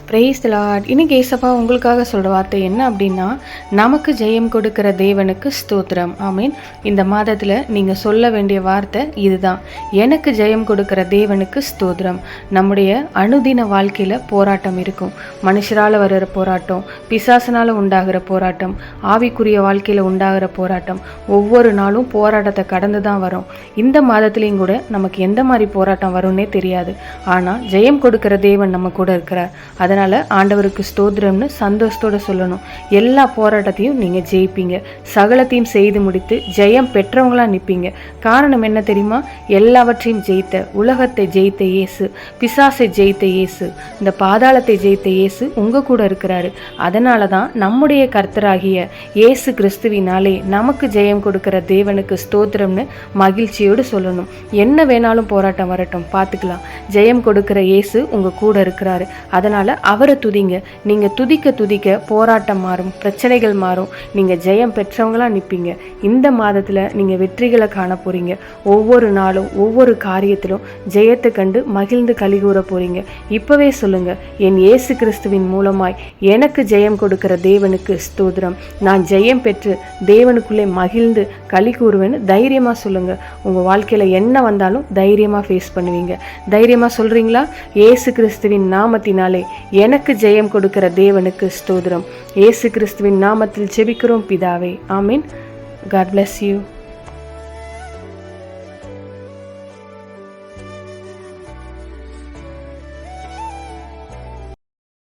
Praise the Lord. இன்னைக்கு ஏசப்பா உங்களுக்காக சொல்கிற வார்த்தை என்ன அப்படின்னா, நமக்கு ஜெயம் கொடுக்கிற தேவனுக்கு ஸ்தோத்திரம். ஆமீன். இந்த மாதத்தில் நீங்கள் சொல்ல வேண்டிய வார்த்தை இதுதான், எனக்கு ஜெயம் கொடுக்கிற தேவனுக்கு ஸ்தோத்திரம். நம்முடைய அனுதின வாழ்க்கையில் போராட்டம் இருக்கும். மனுஷரால் வர்ற போராட்டம், பிசாசனால் உண்டாகிற போராட்டம், ஆவிக்குரிய வாழ்க்கையில் உண்டாகிற போராட்டம், ஒவ்வொரு நாளும் போராட்டத்தை கடந்து தான் வரும். இந்த மாதத்துலேயும் கூட நமக்கு எந்த மாதிரி போராட்டம் வரும்னே தெரியாது. ஆனால் ஜெயம் கொடுக்கிற தேவன் நம்ம கூட இருக்கிறார். அதனால் ஆண்டவருக்கு ஸ்தோத்திரம்னு சந்தோஷத்தோடு சொல்லணும். எல்லா போராட்டத்தையும் நீங்கள் ஜெயிப்பீங்க. சகலத்தையும் செய்து முடித்து ஜெயம் பெற்றவங்களாக நிற்பீங்க. காரணம் என்ன தெரியுமா? எல்லாவற்றையும் ஜெயித்த, உலகத்தை ஜெயித்த இயேசு, பிசாசை ஜெயித்த இயேசு, இந்த பாதாளத்தை ஜெயித்த இயேசு உங்கள் கூட இருக்கிறாரு. அதனால தான் நம்முடைய கர்த்தராகிய இயேசு கிறிஸ்துவினாலே நமக்கு ஜெயம் கொடுக்கிற தேவனுக்கு ஸ்தோத்திரம்னு மகிழ்ச்சியோடு சொல்லணும். என்ன வேணாலும் போராட்டம் வரட்டும், பார்த்துக்கலாம். ஜெயம் கொடுக்கிற இயேசு உங்கள் கூட இருக்கிறாரு. அதனால் அவரை துதிங்க. நீங்கள் துதிக்க துதிக்க போராட்டம் மாறும், பிரச்சனைகள் மாறும். நீங்கள் ஜெயம் பெற்றவங்களாக நிற்பீங்க. இந்த மாதத்தில் நீங்கள் வெற்றிகளை காண போகிறீங்க. ஒவ்வொரு நாளும் ஒவ்வொரு காரியத்திலும் ஜெயத்தை கண்டு மகிழ்ந்து கலிகூற போகிறீங்க. இப்போவே சொல்லுங்கள், என் இயேசு கிறிஸ்துவின் மூலமாய் எனக்கு ஜெயம் கொடுக்கிற தேவனுக்கு ஸ்தோத்திரம். நான் ஜெயம் பெற்று தேவனுக்குள்ளே மகிழ்ந்து களி கூறுவேன்னு தைரியமாக சொல்லுங்கள். உங்கள் வாழ்க்கையில் என்ன வந்தாலும் தைரியமாக ஃபேஸ் பண்ணுவீங்க. தைரியமாக சொல்கிறீங்களா? இயேசு கிறிஸ்துவின் நாமத்தினாலே எனக்கு ஜெயம் கொடுக்கிற தேவனுக்கு ஸ்தோத்திரம். இயேசு கிறிஸ்துவின் நாமத்தில் ஜெபிக்கிறோம் பிதாவே. ஆமீன். God bless you.